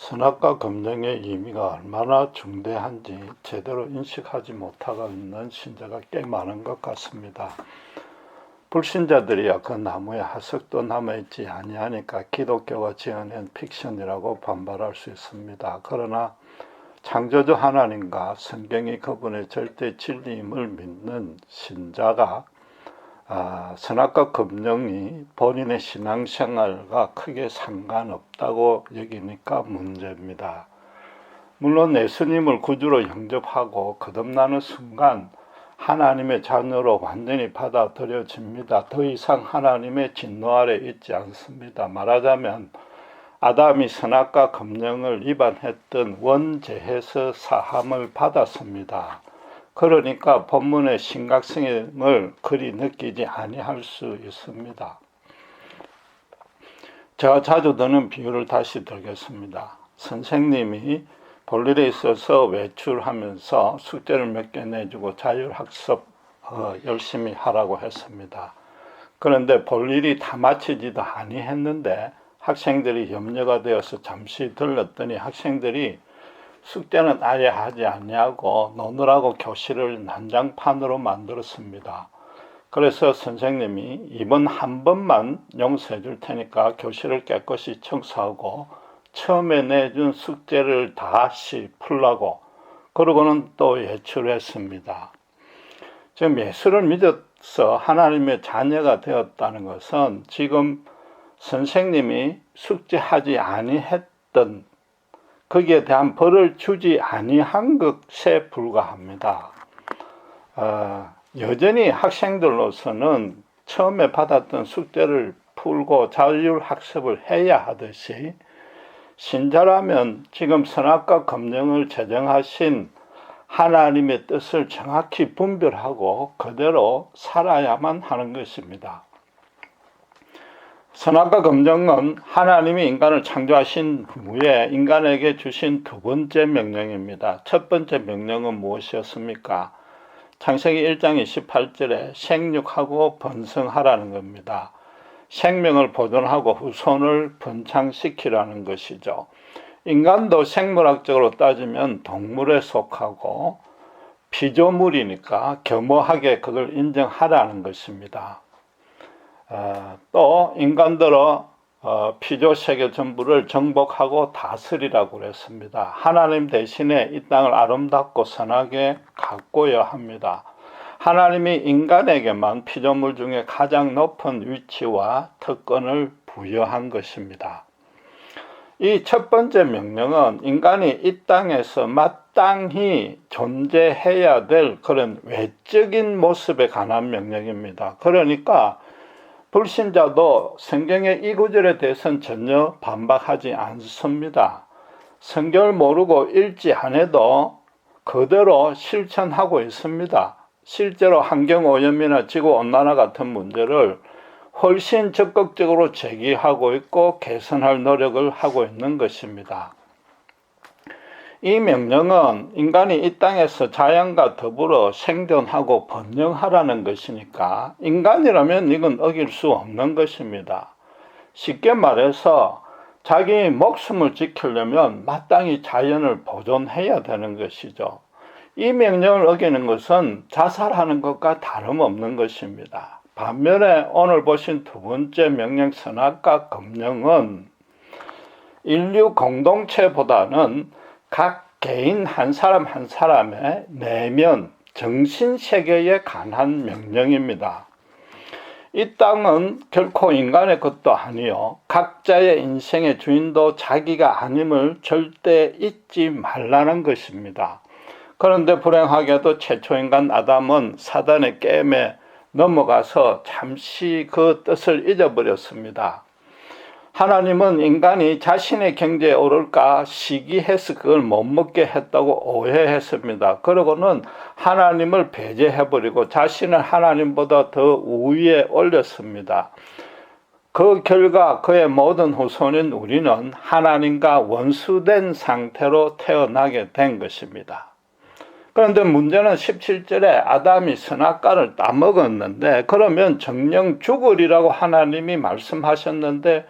선악과 검령의 의미가 얼마나 중대한지 제대로 인식하지 못하고 있는 신자가 꽤 많은 것 같습니다. 불신자들이야 그 나무에 하석도 남아있지 아니하니까 기독교가 지어낸 픽션이라고 반발할 수 있습니다. 그러나 창조주 하나님과 성경이 그분의 절대 진리임을 믿는 신자가 선악과 검령이 본인의 신앙생활과 크게 상관없다고 여기니까 문제입니다. 물론 예수님을 구주로 영접하고 거듭나는 순간 하나님의 자녀로 완전히 받아들여집니다. 더 이상 하나님의 진노 아래 있지 않습니다. 말하자면 아담이 선악과 검령을 위반했던 원죄에서 사함을 받았습니다. 그러니까 본문의 심각성을 그리 느끼지 아니할 수 있습니다. 제가 자주 드는 비유를 다시 들겠습니다. 선생님이 볼일에 있어서 외출하면서 숙제를 몇 개 내주고 자율학습 열심히 하라고 했습니다. 그런데 볼일이 다 마치지도 아니했는데 학생들이 염려가 되어서 잠시 들렀더니 학생들이 숙제는 아예 하지 않냐고 노느라고 교실을 난장판으로 만들었습니다. 그래서 선생님이 이번 한 번만 용서해 줄 테니까 교실을 깨끗이 청소하고 처음에 내준 숙제를 다시 풀라고 그러고는 또 외출했습니다. 지금 예수를 믿어서 하나님의 자녀가 되었다는 것은 지금 선생님이 숙제하지 아니했던 거기에 대한 벌을 주지 아니한 것에 불과합니다. 여전히 학생들로서는 처음에 받았던 숙제를 풀고 자율학습을 해야 하듯이 신자라면 지금 선악과 검령을 제정하신 하나님의 뜻을 정확히 분별하고 그대로 살아야만 하는 것입니다. 선악과 검령은 하나님이 인간을 창조하신 후에 인간에게 주신 두 번째 명령입니다. 첫 번째 명령은 무엇이었습니까? 창세기 1장 28절에 생육하고 번성하라는 겁니다. 생명을 보존하고 후손을 번창시키라는 것이죠. 인간도 생물학적으로 따지면 동물에 속하고 피조물이니까 겸허하게 그걸 인정하라는 것입니다. 또 인간들은 피조세계 전부를 정복하고 다스리라고 그랬습니다. 하나님 대신에 이 땅을 아름답고 선하게 가꿔야 합니다. 하나님이 인간에게만 피조물 중에 가장 높은 위치와 특권을 부여한 것입니다. 이 첫 번째 명령은 인간이 이 땅에서 마땅히 존재해야 될 그런 외적인 모습에 관한 명령입니다. 그러니까 불신자도 성경의 이 구절에 대해서는 전혀 반박하지 않습니다. 성경을 모르고 읽지 않아도 그대로 실천하고 있습니다. 실제로 환경오염이나 지구온난화 같은 문제를 훨씬 적극적으로 제기하고 있고 개선할 노력을 하고 있는 것입니다. 이 명령은 인간이 이 땅에서 자연과 더불어 생존하고 번영하라는 것이니까 인간이라면 이건 어길 수 없는 것입니다. 쉽게 말해서 자기 목숨을 지키려면 마땅히 자연을 보존해야 되는 것이죠. 이 명령을 어기는 것은 자살하는 것과 다름없는 것입니다. 반면에 오늘 보신 두 번째 명령 선악과 검령은 인류 공동체보다는 각 개인 한 사람 한 사람의 내면, 정신세계에 관한 명령입니다. 이 땅은 결코 인간의 것도 아니요 각자의 인생의 주인도 자기가 아님을 절대 잊지 말라는 것입니다. 그런데 불행하게도 최초인간 아담은 사단의 게임에 넘어가서 잠시 그 뜻을 잊어버렸습니다. 하나님은 인간이 자신의 경제에 오를까 시기해서 그걸 못 먹게 했다고 오해했습니다. 그러고는 하나님을 배제해버리고 자신을 하나님보다 더 우위에 올렸습니다. 그 결과 그의 모든 후손인 우리는 하나님과 원수된 상태로 태어나게 된 것입니다. 그런데 문제는 17절에 아담이 선악과를 따먹었는데 그러면 정녕 죽으리라고 하나님이 말씀하셨는데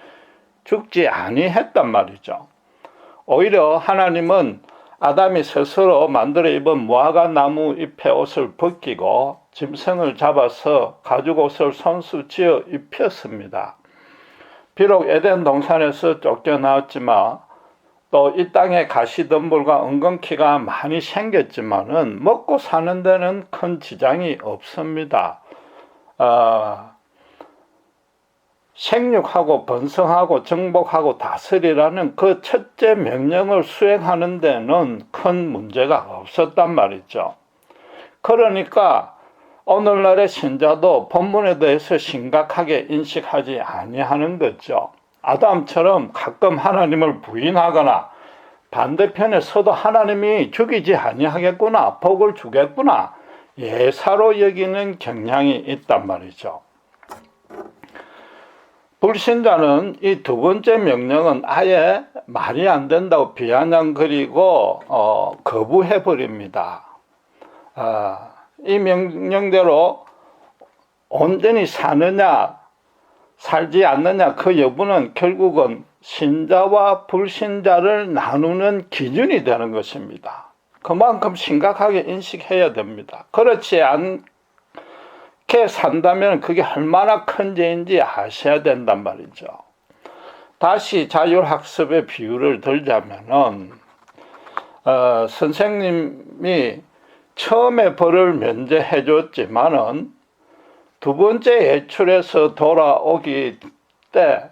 죽지 아니했단 말이죠. 오히려 하나님은 아담이 스스로 만들어 입은 무화과 나무 잎의 옷을 벗기고 짐승을 잡아서 가죽 옷을 손수 지어 입혔습니다. 비록 에덴 동산에서 쫓겨나왔지만 또 이 땅에 가시덤불과 은근키가 많이 생겼지만은 먹고 사는 데는 큰 지장이 없습니다. 생육하고 번성하고 정복하고 다스리라는 그 첫째 명령을 수행하는 데는 큰 문제가 없었단 말이죠. 그러니까 오늘날의 신자도 본문에 대해서 심각하게 인식하지 아니하는 거죠. 아담처럼 가끔 하나님을 부인하거나 반대편에 서도 하나님이 죽이지 아니하겠구나, 복을 주겠구나, 예사로 여기는 경향이 있단 말이죠. 불신자는 이 두 번째 명령은 아예 말이 안 된다고 비아냥거리고 거부해버립니다. 이 명령대로 온전히 사느냐 살지 않느냐 그 여부는 결국은 신자와 불신자를 나누는 기준이 되는 것입니다. 그만큼 심각하게 인식해야 됩니다. 그렇지 않게 산다면 그게 얼마나 큰 죄인지 아셔야 된단 말이죠. 다시 자율학습의 비유를 들자면은 선생님이 처음에 벌을 면제해 줬지만은 두 번째 외출에서 돌아오기 때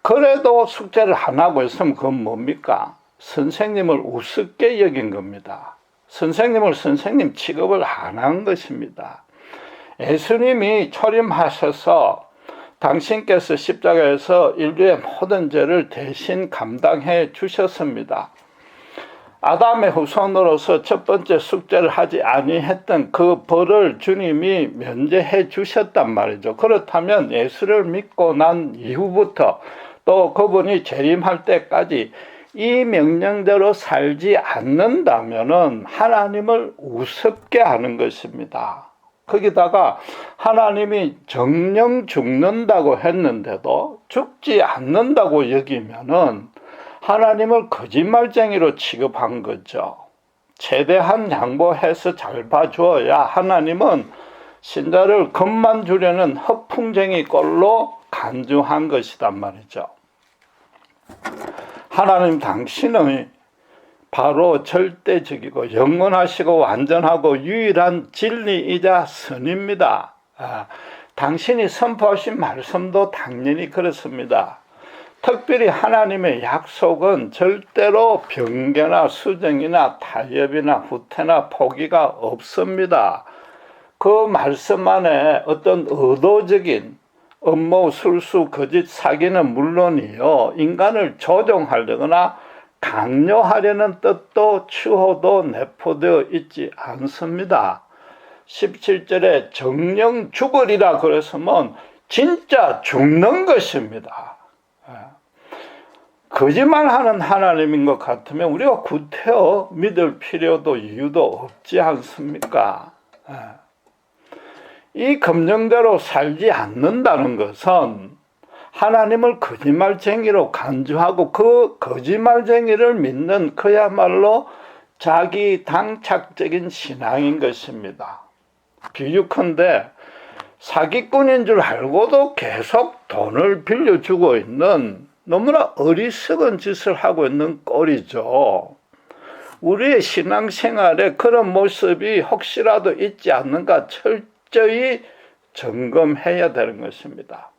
그래도 숙제를 안 하고 있으면 그건 뭡니까? 선생님을 우습게 여긴 겁니다. 선생님을 선생님 취급을 안 한 것입니다. 예수님이 초림하셔서 당신께서 십자가에서 인류의 모든 죄를 대신 감당해 주셨습니다. 아담의 후손으로서 첫 번째 숙제를 하지 아니했던 그 벌을 주님이 면제해 주셨단 말이죠. 그렇다면 예수를 믿고 난 이후부터 또 그분이 재림할 때까지 이 명령대로 살지 않는다면은 하나님을 우습게 하는 것입니다. 거기다가 하나님이 정령 죽는다고 했는데도 죽지 않는다고 여기면은 하나님을 거짓말쟁이로 취급한 거죠. 최대한 양보해서 잘 봐줘야 하나님은 신자를 겁만 주려는 허풍쟁이 꼴로 간주한 것이단 말이죠. 하나님 당신은 바로 절대적이고 영원하시고 완전하고 유일한 진리이자 선입니다. 당신이 선포하신 말씀도 당연히 그렇습니다. 특별히 하나님의 약속은 절대로 변개나 수정이나 타협이나 후퇴나 포기가 없습니다. 그 말씀 안에 어떤 의도적인 음모, 술수, 거짓, 사기는 물론이요, 인간을 조종하려거나 강요하려는 뜻도 추호도 내포되어 있지 않습니다. 17절에 정령 죽으리라 그랬으면 진짜 죽는 것입니다. 거짓말하는 하나님인 것 같으면 우리가 구태여 믿을 필요도 이유도 없지 않습니까? 이 검령대로 살지 않는다는 것은 하나님을 거짓말쟁이로 간주하고 그 거짓말쟁이를 믿는 그야말로 자기 당착적인 신앙인 것입니다. 비유컨대 사기꾼인 줄 알고도 계속 돈을 빌려주고 있는 너무나 어리석은 짓을 하고 있는 꼴이죠. 우리의 신앙생활에 그런 모습이 혹시라도 있지 않는가 철저히 점검해야 되는 것입니다.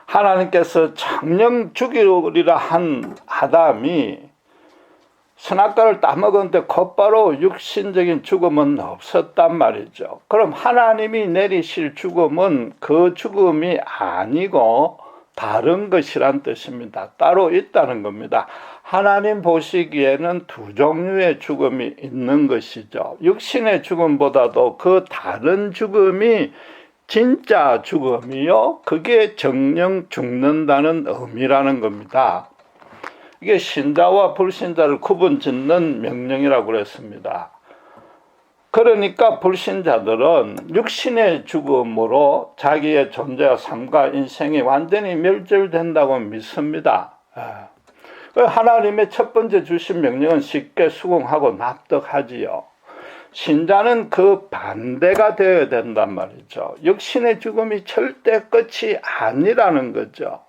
하나님께서 정령 죽이리라 한 아담이 선악과를 따먹었는데 곧바로 육신적인 죽음은 없었단 말이죠. 그럼 하나님이 내리실 죽음은 그 죽음이 아니고 다른 것이란 뜻입니다. 따로 있다는 겁니다. 하나님 보시기에는 두 종류의 죽음이 있는 것이죠. 육신의 죽음보다도 그 다른 죽음이 진짜 죽음이요, 그게 정령 죽는다는 의미라는 겁니다. 이게 신자와 불신자를 구분짓는 명령이라고 그랬습니다. 그러니까 불신자들은 육신의 죽음으로 자기의 존재와 삶과 인생이 완전히 멸절된다고 믿습니다. 하나님의 첫 번째 주신 명령은 쉽게 수긍하고 납득하지요. 신자는 그 반대가 되어야 된단 말이죠. 육신의 죽음이 절대 끝이 아니라는 거죠.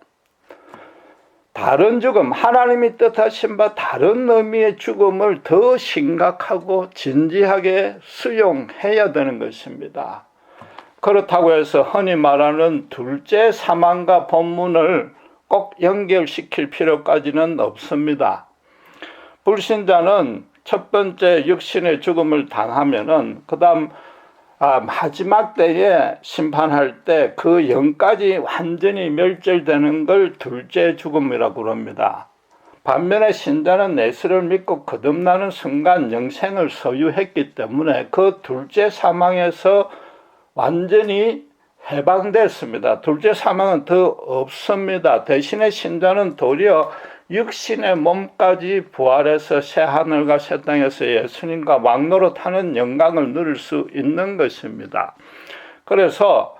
다른 죽음, 하나님이 뜻하신 바 다른 의미의 죽음을 더 심각하고 진지하게 수용해야 되는 것입니다. 그렇다고 해서 흔히 말하는 둘째 사망과 본문을 꼭 연결시킬 필요까지는 없습니다. 불신자는 첫 번째 육신의 죽음을 당하면은 그다음 마지막 때에 심판할 때 그 영까지 완전히 멸절되는 걸 둘째 죽음이라고 그럽니다. 반면에 신자는 예수를 믿고 거듭나는 순간 영생을 소유했기 때문에 그 둘째 사망에서 완전히 해방됐습니다. 둘째 사망은 더 없습니다. 대신에 신자는 도리어 육신의 몸까지 부활해서 새하늘과 새 땅에서 예수님과 왕노릇하는 영광을 누릴 수 있는 것입니다. 그래서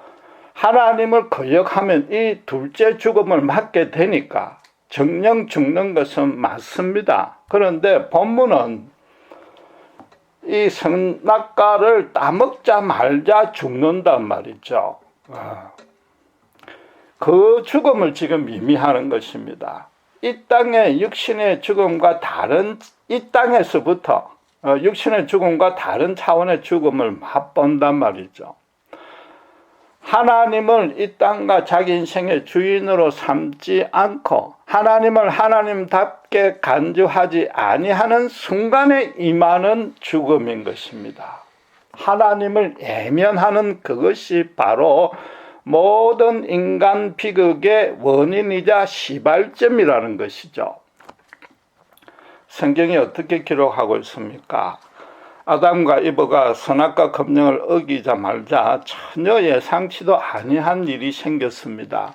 하나님을 거역하면 이 둘째 죽음을 맞게 되니까 정령 죽는 것은 맞습니다. 그런데 본문은 이 선악과를 따먹자 말자 죽는단 말이죠. 그 죽음을 지금 의미하는 것입니다. 이 땅의 육신의 죽음과 다른, 이 땅에서부터 육신의 죽음과 다른 차원의 죽음을 맛본단 말이죠. 하나님을 이 땅과 자기 인생의 주인으로 삼지 않고 하나님을 하나님답게 간주하지 아니하는 순간에 임하는 죽음인 것입니다. 하나님을 외면하는 그것이 바로 모든 인간 비극의 원인이자 시발점이라는 것이죠. 성경이 어떻게 기록하고 있습니까? 아담과 이브가 선악과 검령을 어기자마자 전혀 예상치도 아니한 일이 생겼습니다.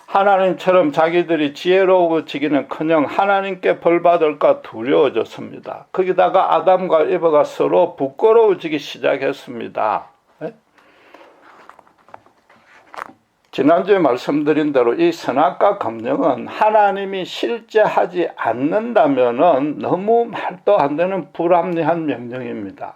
하나님처럼 자기들이 지혜로워지기는커녕 하나님께 벌받을까 두려워졌습니다. 거기다가 아담과 이브가 서로 부끄러워지기 시작했습니다. 지난주에 말씀드린 대로 이 선악과 검령은 하나님이 실제 하지 않는다면 너무 말도 안 되는 불합리한 명령입니다.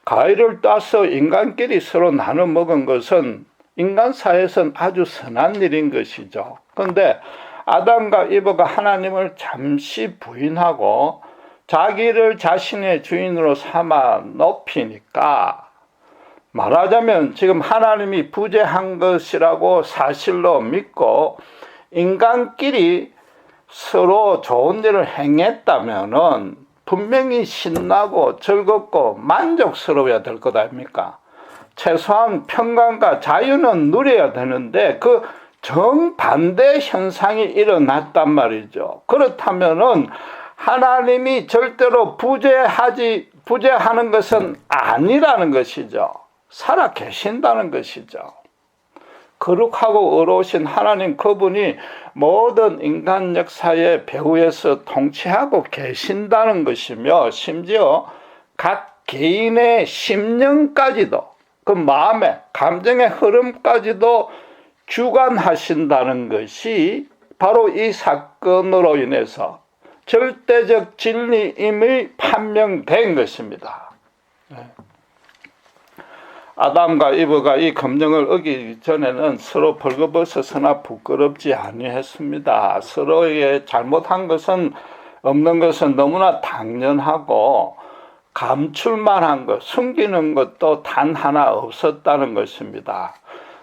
가위를 따서 인간끼리 서로 나눠 먹은 것은 인간사회에서는 아주 선한 일인 것이죠. 그런데 아담과 이브가 하나님을 잠시 부인하고 자기를 자신의 주인으로 삼아 높이니까 말하자면 지금 하나님이 부재한 것이라고 사실로 믿고 인간끼리 서로 좋은 일을 행했다면은 분명히 신나고 즐겁고 만족스러워야 될 것 아닙니까? 최소한 평강과 자유는 누려야 되는데 그 정반대 현상이 일어났단 말이죠. 그렇다면은 하나님이 절대로 부재하는 것은 아니라는 것이죠. 살아 계신다는 것이죠. 거룩하고 의로우신 하나님 그분이 모든 인간 역사의 배후에서 통치하고 계신다는 것이며 심지어 각 개인의 심령까지도 그 마음의 감정의 흐름까지도 주관하신다는 것이 바로 이 사건으로 인해서 절대적 진리임이 판명된 것입니다. 아담과 이브가 이 검령을 어기기 전에는 서로 벌거벗어서나 부끄럽지 아니했습니다. 서로의 잘못한 것은 없는 것은 너무나 당연하고 감출만한 것, 숨기는 것도 단 하나 없었다는 것입니다.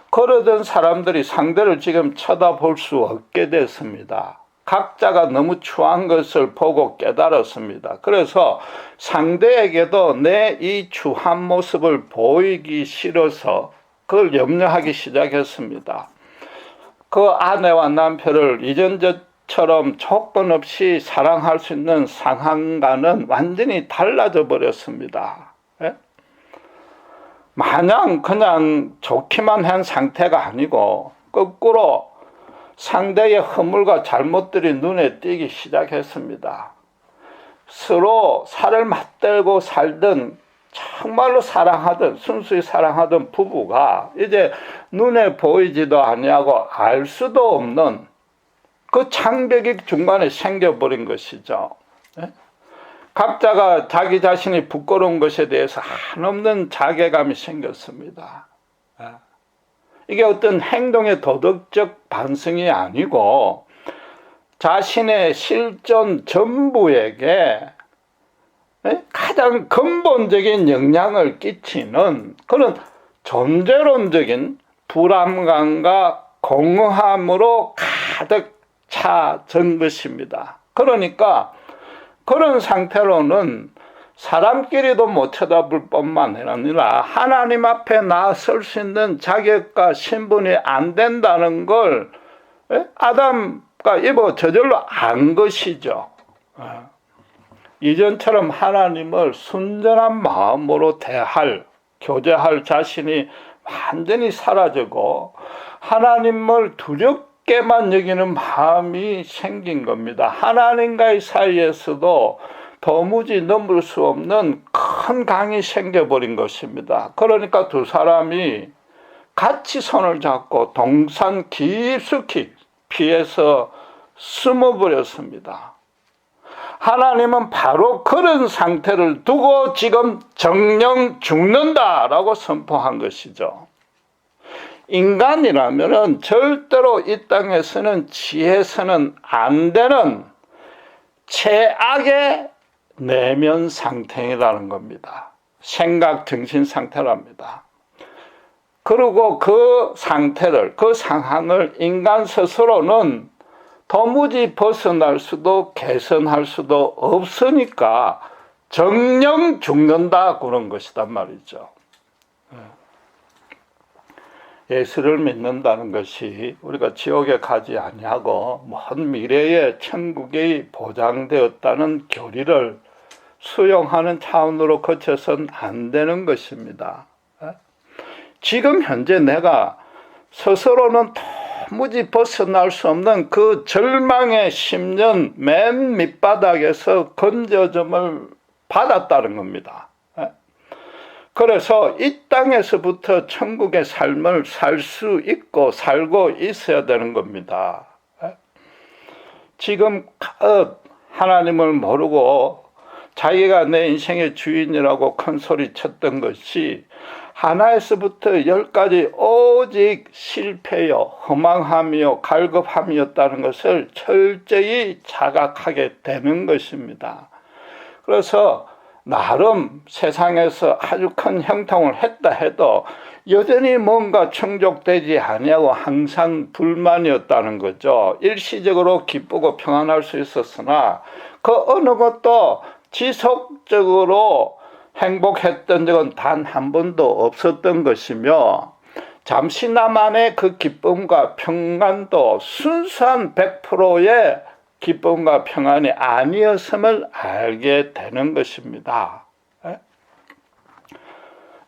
그러던 사람들이 상대를 지금 쳐다볼 수 없게 됐습니다. 각자가 너무 추한 것을 보고 깨달았습니다. 그래서 상대에게도 내 이 추한 모습을 보이기 싫어서 그걸 염려하기 시작했습니다. 그 아내와 남편을 이전처럼 조건 없이 사랑할 수 있는 상황과는 완전히 달라져 버렸습니다. 마냥 그냥 좋기만 한 상태가 아니고 거꾸로 상대의 허물과 잘못들이 눈에 띄기 시작했습니다. 서로 살을 맞대고 살던 정말로 사랑하던 순수히 사랑하던 부부가 이제 눈에 보이지도 아니하고 알 수도 없는 그 장벽이 중간에 생겨버린 것이죠. 각자가 자기 자신이 부끄러운 것에 대해서 한없는 자괴감이 생겼습니다. 이게 어떤 행동의 도덕적 반성이 아니고 자신의 실존 전부에게 가장 근본적인 영향을 끼치는 그런 존재론적인 불안감과 공허함으로 가득 차전 것입니다. 그러니까 그런 상태로는 사람끼리도 못 쳐다볼 뿐만 아니라 하나님 앞에 나설 수 있는 자격과 신분이 안 된다는 걸 아담과 이브 저절로 안 것이죠. 이전처럼 하나님을 순전한 마음으로 교제할 자신이 완전히 사라지고 하나님을 두렵게만 여기는 마음이 생긴 겁니다. 하나님과의 사이에서도 도무지 넘을 수 없는 큰 강이 생겨버린 것입니다. 그러니까 두 사람이 같이 손을 잡고 동산 깊숙이 피해서 숨어버렸습니다. 하나님은 바로 그런 상태를 두고 지금 정령 죽는다라고 선포한 것이죠. 인간이라면 절대로 이 땅에서는 지혜서는 안 되는 최악의 내면 상태라는 겁니다. 생각 정신 상태랍니다. 그리고 그 상태를, 그 상황을 인간 스스로는 도무지 벗어날 수도 개선할 수도 없으니까 정령 죽는다 그런 것이단 말이죠. 예수를 믿는다는 것이 우리가 지옥에 가지 아니하고 먼 미래에 천국이 보장되었다는 교리를 수용하는 차원으로 거쳐서는 안 되는 것입니다. 지금 현재 내가 스스로는 도무지 벗어날 수 없는 그 절망의 10년 맨 밑바닥에서 건져줌을 받았다는 겁니다. 그래서 이 땅에서부터 천국의 삶을 살 수 있고 살고 있어야 되는 겁니다. 지금 하나님을 모르고 자기가 내 인생의 주인이라고 큰 소리 쳤던 것이 하나에서부터 10까지 오직 실패요, 허망함이요, 갈급함이었다는 것을 철저히 자각하게 되는 것입니다. 그래서 나름 세상에서 아주 큰 형통을 했다 해도 여전히 뭔가 충족되지 아니하고 항상 불만이었다는 거죠. 일시적으로 기쁘고 평안할 수 있었으나 그 어느 것도 지속적으로 행복했던 적은 단 한 번도 없었던 것이며 잠시나마의 그 기쁨과 평안도 순수한 100%의 기쁨과 평안이 아니었음을 알게 되는 것입니다.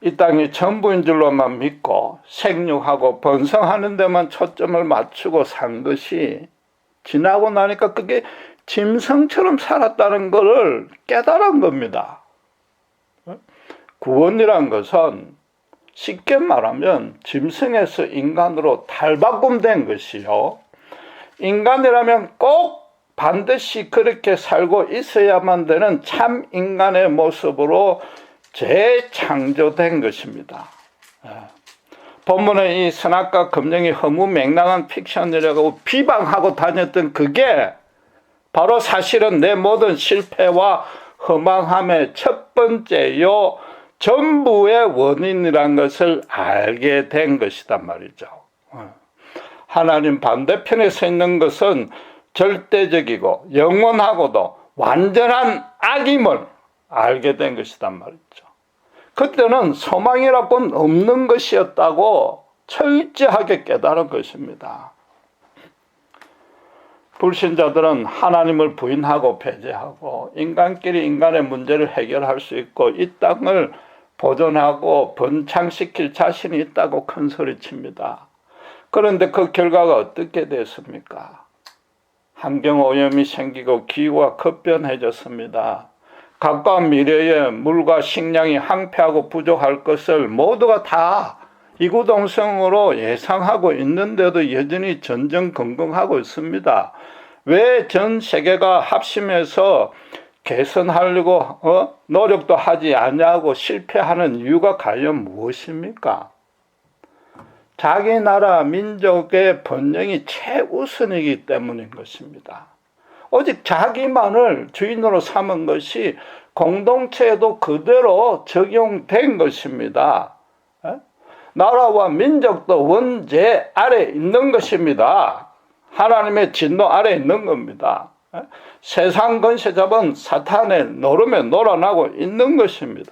이 땅이 전부인 줄로만 믿고 생육하고 번성하는 데만 초점을 맞추고 산 것이 지나고 나니까 그게 짐승처럼 살았다는 것을 깨달은 겁니다. 구원이란 것은 쉽게 말하면 짐승에서 인간으로 탈바꿈된 것이요. 인간이라면 꼭 반드시 그렇게 살고 있어야만 되는 참 인간의 모습으로 재창조된 것입니다. 본문의 이 선악과 금령이 허무맹랑한 픽션이라고 비방하고 다녔던 그게 바로 사실은 내 모든 실패와 허망함의 첫 번째요 전부의 원인이란 것을 알게 된 것이단 말이죠. 하나님 반대편에 서 있는 것은 절대적이고 영원하고도 완전한 악임을 알게 된 것이단 말이죠. 그때는 소망이라고는 없는 것이었다고 철저하게 깨달은 것입니다. 불신자들은 하나님을 부인하고 배제하고 인간끼리 인간의 문제를 해결할 수 있고 이 땅을 보존하고 번창시킬 자신이 있다고 큰소리칩니다. 그런데 그 결과가 어떻게 됐습니까? 환경오염이 생기고 기후가 급변해졌습니다. 가까운 미래에 물과 식량이 황폐하고 부족할 것을 모두가 다 이구동성으로 예상하고 있는데도 여전히 전전긍긍하고 있습니다. 왜 전 세계가 합심해서 개선하려고 노력도 하지 않냐고 실패하는 이유가 과연 무엇입니까? 자기 나라 민족의 번영이 최우선이기 때문인 것입니다. 오직 자기만을 주인으로 삼은 것이 공동체에도 그대로 적용된 것입니다. 나라와 민족도 원죄 아래 있는 것입니다. 하나님의 진노 아래 있는 겁니다. 세상 권세 잡은 사탄의 노름에 놀아나고 있는 것입니다.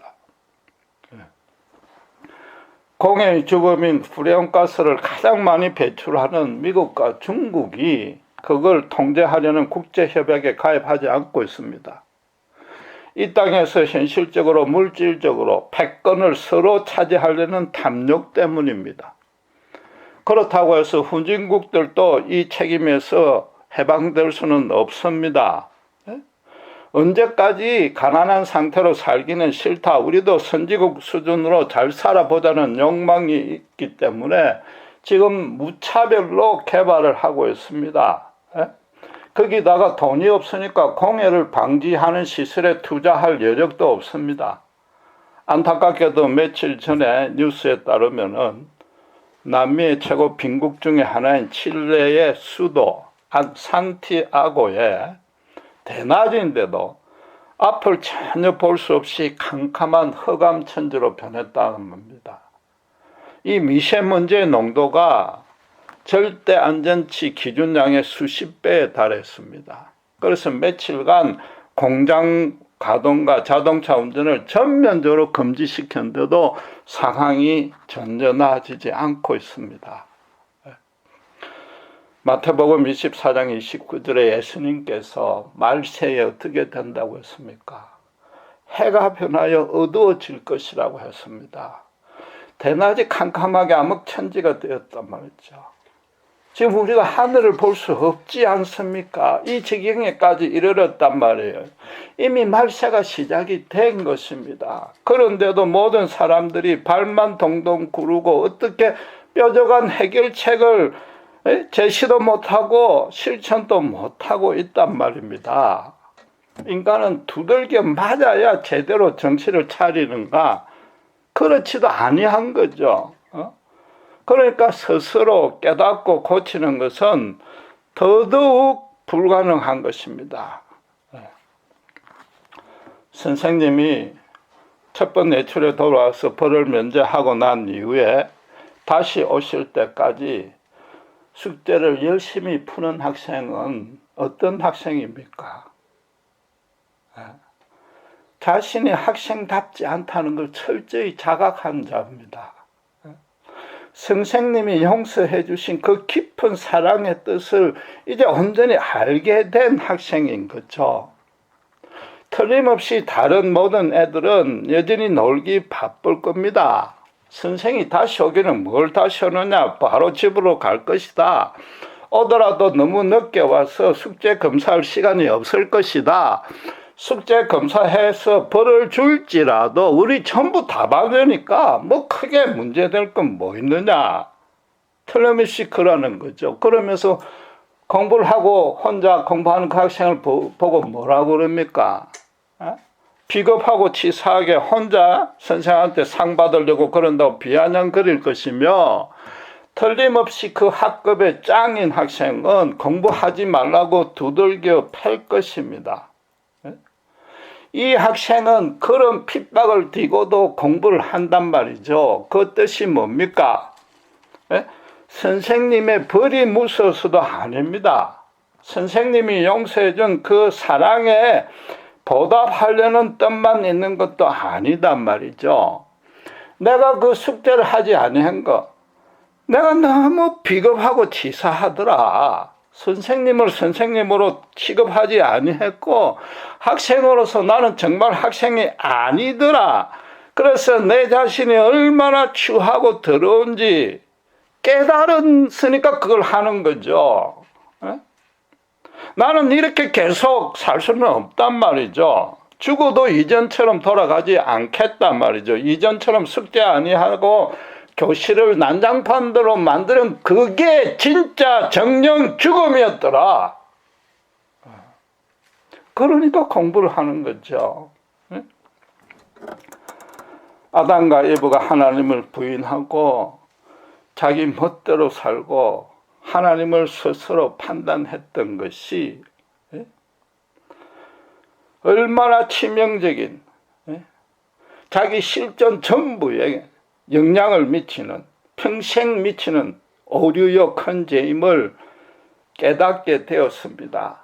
공해의 주범인 프레온가스를 가장 많이 배출하는 미국과 중국이 그걸 통제하려는 국제협약에 가입하지 않고 있습니다. 이 땅에서 현실적으로 물질적으로 패권을 서로 차지하려는 탐욕 때문입니다. 그렇다고 해서 후진국들도 이 책임에서 해방될 수는 없습니다. 언제까지 가난한 상태로 살기는 싫다. 우리도 선진국 수준으로 잘 살아보자는 욕망이 있기 때문에 지금 무차별로 개발을 하고 있습니다. 거기다가 돈이 없으니까 공해를 방지하는 시설에 투자할 여력도 없습니다. 안타깝게도 며칠 전에 뉴스에 따르면은 남미의 최고 빈국 중에 하나인 칠레의 수도 산티아고에 대낮인데도 앞을 전혀 볼 수 없이 캄캄한 흑암 천지로 변했다는 겁니다. 이 미세먼지의 농도가 절대 안전치 기준량의 수십 배에 달했습니다. 그래서 며칠간 공장 가동과 자동차 운전을 전면적으로 금지시켰는데도 상황이 전혀 나아지지 않고 있습니다. 마태복음 24장 29절에 예수님께서 말세에 어떻게 된다고 했습니까? 해가 변하여 어두워질 것이라고 했습니다. 대낮이 캄캄하게 암흑천지가 되었단 말이죠. 지금 우리가 하늘을 볼 수 없지 않습니까? 이 지경에까지 이르렀단 말이에요. 이미 말세가 시작이 된 것입니다. 그런데도 모든 사람들이 발만 동동 구르고 어떻게 뾰족한 해결책을 제시도 못하고 실천도 못하고 있단 말입니다. 인간은 두들겨 맞아야 제대로 정신을 차리는가? 그렇지도 아니한 거죠. 그러니까 스스로 깨닫고 고치는 것은 더더욱 불가능한 것입니다. 선생님이 첫 번 내출에 돌아와서 벌을 면제하고 난 이후에 다시 오실 때까지 숙제를 열심히 푸는 학생은 어떤 학생입니까? 자신이 학생답지 않다는 걸 철저히 자각한 자입니다. 선생님이 용서해 주신 그 깊은 사랑의 뜻을 이제 온전히 알게 된 학생인 거죠. 틀림없이 다른 모든 애들은 여전히 놀기 바쁠 겁니다. 선생이 다시 오기는 뭘 다시 오느냐, 바로 집으로 갈 것이다. 오더라도 너무 늦게 와서 숙제 검사할 시간이 없을 것이다. 숙제 검사해서 벌을 줄지라도 우리 전부 다 받으니까 뭐 크게 문제될 건 뭐 있느냐. 틀림없이 그러는 거죠. 그러면서 공부를 하고 혼자 공부하는 그 학생을 보고 뭐라고 그럽니까? 비겁하고 치사하게 혼자 선생한테 상 받으려고 그런다고 비아냥거릴 것이며, 틀림없이 그 학급의 짱인 학생은 공부하지 말라고 두들겨 팰 것입니다. 이 학생은 그런 핍박을 띠고도 공부를 한단 말이죠. 그 뜻이 뭡니까? 선생님의 벌이 무서워서도 아닙니다. 선생님이 용서해준 그 사랑에 보답하려는 뜻만 있는 것도 아니단 말이죠. 내가 그 숙제를 하지 아니한 거, 내가 너무 비겁하고 치사하더라. 선생님을 선생님으로 취급하지 아니했고 학생으로서 나는 정말 학생이 아니더라. 그래서 내 자신이 얼마나 추하고 더러운지 깨달았으니까 그걸 하는 거죠. 나는 이렇게 계속 살 수는 없단 말이죠. 죽어도 이전처럼 돌아가지 않겠단 말이죠. 이전처럼 숙제 아니하고 교실을 난장판으로 만드는 그게 진짜 정령 죽음이었더라. 그러니까 공부를 하는 거죠. 아담과 에바가 하나님을 부인하고 자기 멋대로 살고 하나님을 스스로 판단했던 것이 얼마나 치명적인, 자기 실존 전부에 영향을 미치는, 평생 미치는 오류요 큰 죄임을 깨닫게 되었습니다.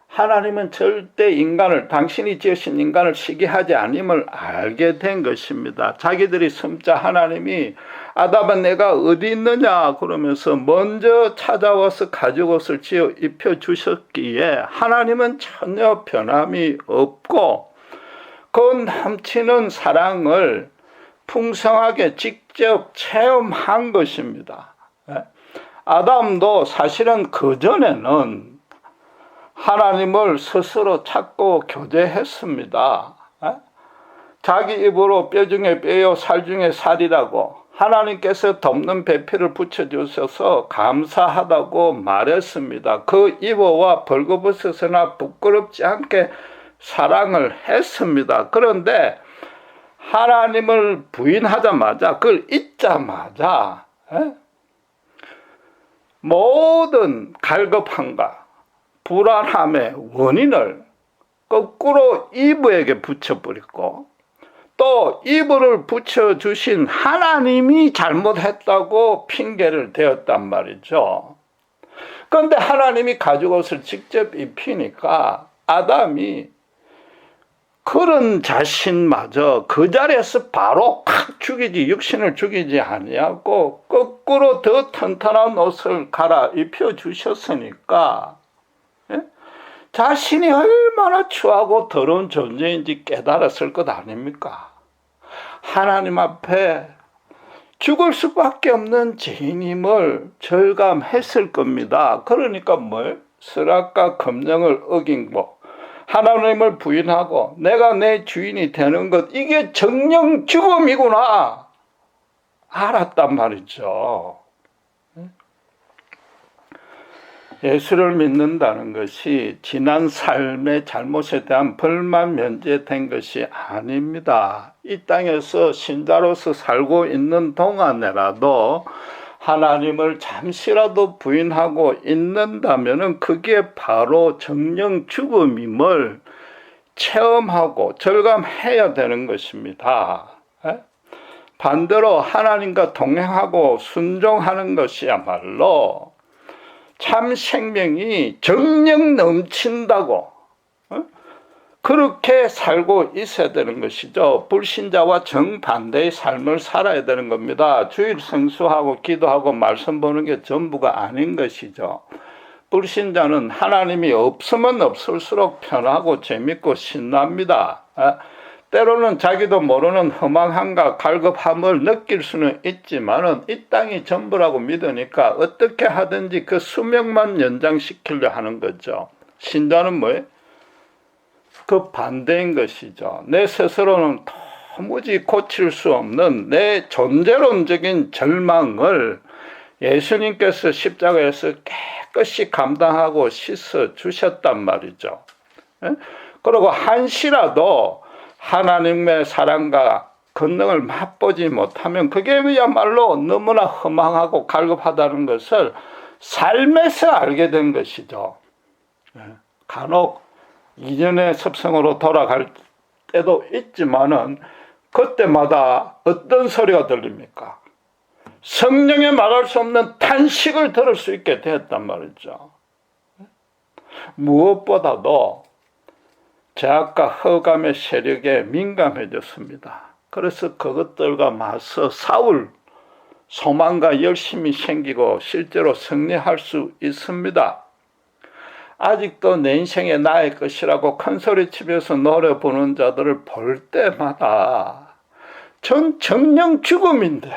하나님은 절대 인간을, 당신이 지으신 인간을 시기하지 않음을 알게 된 것입니다. 자기들이 숨자 하나님이 아담아 내가 어디 있느냐 그러면서 먼저 찾아와서 가죽옷을 지어 입혀주셨기에 하나님은 전혀 변함이 없고 그 넘치는 사랑을 풍성하게 직접 체험한 것입니다. 아담도 사실은 그전에는 하나님을 스스로 찾고 교제했습니다. 자기 입으로 뼈 중에 뼈요 살 중에 살이라고 하나님께서 덮는 배필을 붙여주셔서 감사하다고 말했습니다. 그 입어와 벌거벗어서나 부끄럽지 않게 사랑을 했습니다. 그런데 하나님을 부인하자마자, 그걸 잊자마자 모든 갈급함과 불안함의 원인을 거꾸로 이브에게 붙여버렸고 또 이브를 붙여주신 하나님이 잘못했다고 핑계를 대었단 말이죠. 그런데 하나님이 가죽옷을 직접 입히니까 아담이 그런 자신마저 그 자리에서 바로 칵 죽이지, 육신을 죽이지 아니하고 거꾸로 더 튼튼한 옷을 갈아입혀 주셨으니까 자신이 얼마나 추하고 더러운 존재인지 깨달았을 것 아닙니까? 하나님 앞에 죽을 수밖에 없는 죄인임을 절감했을 겁니다. 그러니까 선악과 검령을 어긴고 하나님을 부인하고 내가 내 주인이 되는 것, 이게 정령 죽음이구나 알았단 말이죠. 예수를 믿는다는 것이 지난 삶의 잘못에 대한 벌만 면제된 것이 아닙니다. 이 땅에서 신자로서 살고 있는 동안에라도 하나님을 잠시라도 부인하고 있는다면 그게 바로 정령 죽음임을 체험하고 절감해야 되는 것입니다. 반대로 하나님과 동행하고 순종하는 것이야말로 참 생명이 정령 넘친다고 그렇게 살고 있어야 되는 것이죠. 불신자와 정반대의 삶을 살아야 되는 겁니다. 주일 성수하고 기도하고 말씀 보는 게 전부가 아닌 것이죠. 불신자는 하나님이 없으면 없을수록 편하고 재밌고 신납니다. 때로는 자기도 모르는 허망함과 갈급함을 느낄 수는 있지만은 이 땅이 전부라고 믿으니까 어떻게 하든지 그 수명만 연장시키려 하는 거죠. 신자는 뭐예요? 그 반대인 것이죠. 내 스스로는 도무지 고칠 수 없는 내 존재론적인 절망을 예수님께서 십자가에서 깨끗이 감당하고 씻어 주셨단 말이죠. 그리고 한시라도 하나님의 사랑과 권능을 맛보지 못하면 그게야말로 너무나 허망하고 갈급하다는 것을 삶에서 알게 된 것이죠. 간혹 이전의 습성으로 돌아갈 때도 있지만은 그때마다 어떤 소리가 들립니까? 성령의 말할 수 없는 탄식을 들을 수 있게 되었단 말이죠. 무엇보다도 죄악과 허감의 세력에 민감해졌습니다. 그래서 그것들과 맞서 싸울 소망과 열심이 생기고 실제로 승리할 수 있습니다. 아직도 내 인생의 나의 것이라고 큰소리치면서 노래 부르는 자들을 볼 때마다 전 정령 죽음인데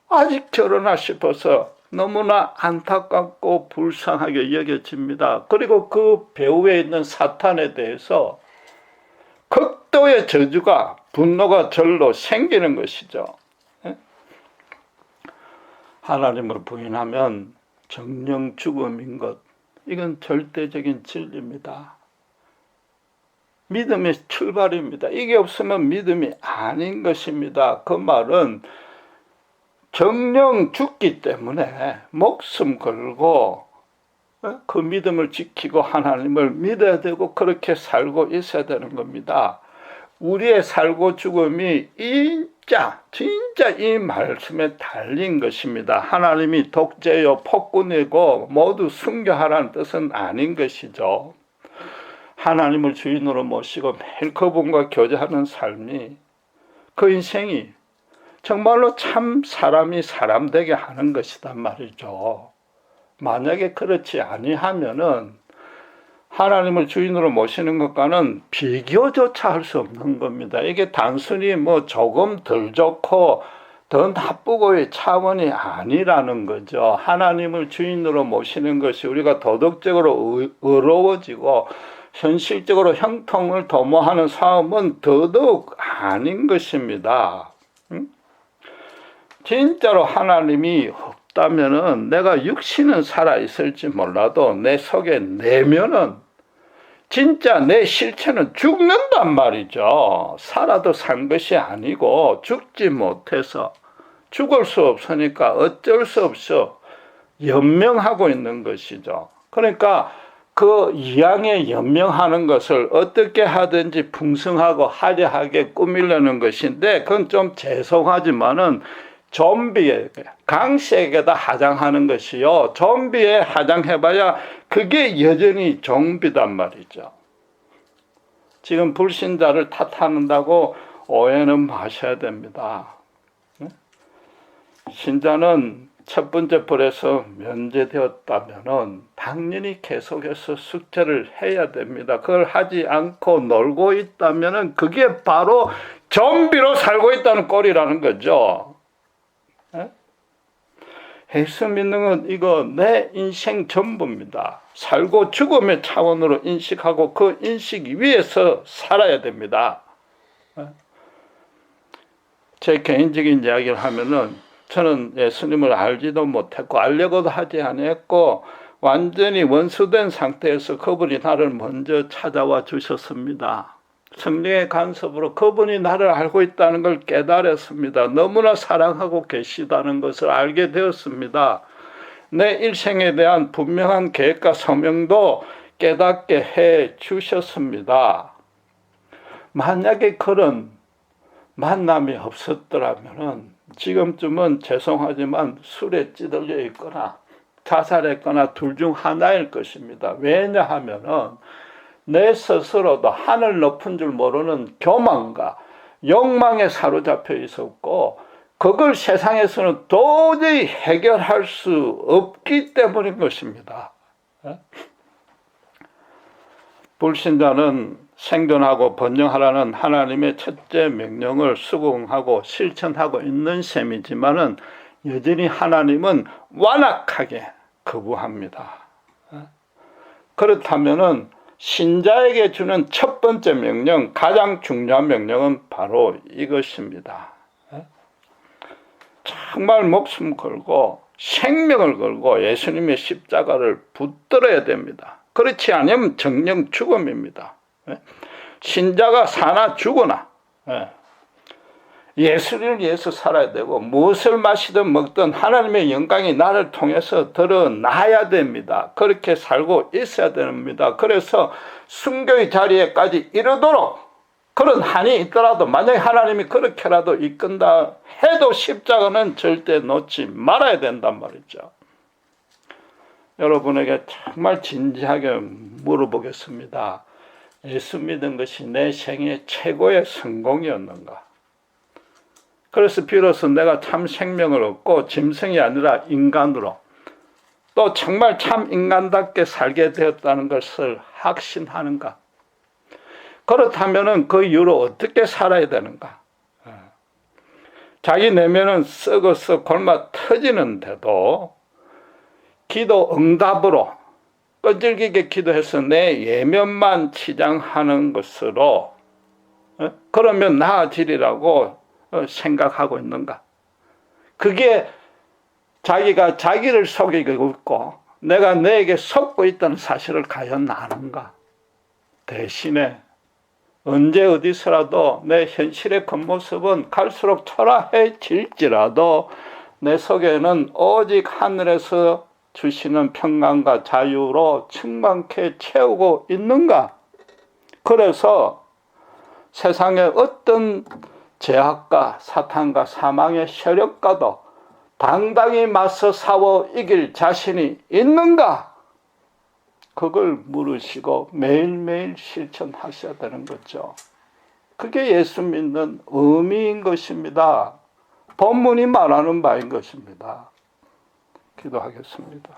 아직 저러나 싶어서 너무나 안타깝고 불쌍하게 여겨집니다. 그리고 그 배후에 있는 사탄에 대해서 극도의 저주가 분노가 절로 생기는 것이죠. 하나님을 부인하면 정령 죽음인 것, 이건 절대적인 진리입니다. 믿음의 출발입니다. 이게 없으면 믿음이 아닌 것입니다. 그 말은 정령 죽기 때문에 목숨 걸고 그 믿음을 지키고 하나님을 믿어야 되고 그렇게 살고 있어야 되는 겁니다. 우리의 살고 죽음이 진짜 이 말씀에 달린 것입니다. 하나님이 독재요 폭군이고 모두 순교하라는 뜻은 아닌 것이죠. 하나님을 주인으로 모시고 매일 그분과 교제하는 삶이, 그 인생이 정말로 참 사람이 사람 되게 하는 것이단 말이죠. 만약에 그렇지 아니하면은 하나님을 주인으로 모시는 것과는 비교조차 할 수 없는 겁니다. 이게 단순히 뭐 조금 덜 좋고 더 나쁘고의 차원이 아니라는 거죠. 하나님을 주인으로 모시는 것이 우리가 도덕적으로 의로워지고 현실적으로 형통을 도모하는 싸움은 더더욱 아닌 것입니다. 진짜로 하나님이 없다면은 내가 육신은 살아있을지 몰라도 내 속에 내면은 진짜 내 실체는 죽는단 말이죠. 살아도 산 것이 아니고 죽지 못해서 죽을 수 없으니까 어쩔 수 없어 연명하고 있는 것이죠. 그러니까 그 이양에 연명하는 것을 어떻게 하든지 풍성하고 화려하게 꾸미려는 것인데, 그건 좀 죄송하지만은 좀비에게, 강씨에게다 하장하는 것이요. 좀비에 하장해봐야 그게 여전히 좀비단 말이죠. 지금 불신자를 탓한다고 오해는 마셔야 됩니다. 신자는 첫 번째 벌에서 면제되었다면은 당연히 계속해서 숙제를 해야 됩니다. 그걸 하지 않고 놀고 있다면은 그게 바로 좀비로 살고 있다는 꼴이라는 거죠. 예수 믿는 건 이거 내 인생 전부입니다. 살고 죽음의 차원으로 인식하고 그 인식 위에서 살아야 됩니다. 제 개인적인 이야기를 하면은 저는 예수님을 알지도 못했고 알려고도 하지 않았고 완전히 원수된 상태에서 그분이 나를 먼저 찾아와 주셨습니다. 성령의 간섭으로 그분이 나를 알고 있다는 걸 깨달았습니다. 너무나 사랑하고 계시다는 것을 알게 되었습니다. 내 일생에 대한 분명한 계획과 소명도 깨닫게 해 주셨습니다. 만약에 그런 만남이 없었더라면 지금쯤은 죄송하지만 술에 찌들려 있거나 자살했거나 둘 중 하나일 것입니다. 왜냐하면은 내 스스로도 하늘 높은 줄 모르는 교만과 욕망에 사로잡혀 있었고 그걸 세상에서는 도저히 해결할 수 없기 때문인 것입니다. 불신자는 생존하고 번영하라는 하나님의 첫째 명령을 수긍하고 실천하고 있는 셈이지만은 여전히 하나님은 완악하게 거부합니다. 그렇다면은 신자에게 주는 첫 번째 명령, 가장 중요한 명령은 바로 이것입니다. 정말 목숨 걸고 생명을 걸고 예수님의 십자가를 붙들어야 됩니다. 그렇지 않으면 정령 죽음입니다. 신자가 사나 죽으나 예수를 위해서 살아야 되고 무엇을 마시든 먹든 하나님의 영광이 나를 통해서 드러나야 됩니다. 그렇게 살고 있어야 됩니다. 그래서 순교의 자리에까지 이르도록 그런 한이 있더라도 만약에 하나님이 그렇게라도 이끈다 해도 십자가는 절대 놓지 말아야 된단 말이죠. 여러분에게 정말 진지하게 물어보겠습니다. 예수 믿은 것이 내 생애 최고의 성공이었는가? 그래서 비로소 내가 참 생명을 얻고 짐승이 아니라 인간으로 또 정말 참 인간답게 살게 되었다는 것을 확신하는가? 그렇다면 그 이후로 어떻게 살아야 되는가? 자기 내면은 썩어서 골마 터지는데도 기도 응답으로 끈질기게 기도해서 내 예면만 치장하는 것으로 그러면 나아지리라고 생각하고 있는가? 그게 자기가 자기를 속이고 있고 내가 너에게 속고 있다는 사실을 과연 아는가? 대신에 언제 어디서라도 내 현실의 겉모습은 갈수록 초라해질지라도 내 속에는 오직 하늘에서 주시는 평강과 자유로 충만케 채우고 있는가? 그래서 세상의 어떤 죄악과 사탄과 사망의 세력과도 당당히 맞서 싸워 이길 자신이 있는가? 그걸 물으시고 매일매일 실천하셔야 되는 거죠. 그게 예수 믿는 의미인 것입니다. 본문이 말하는 바인 것입니다. 기도하겠습니다.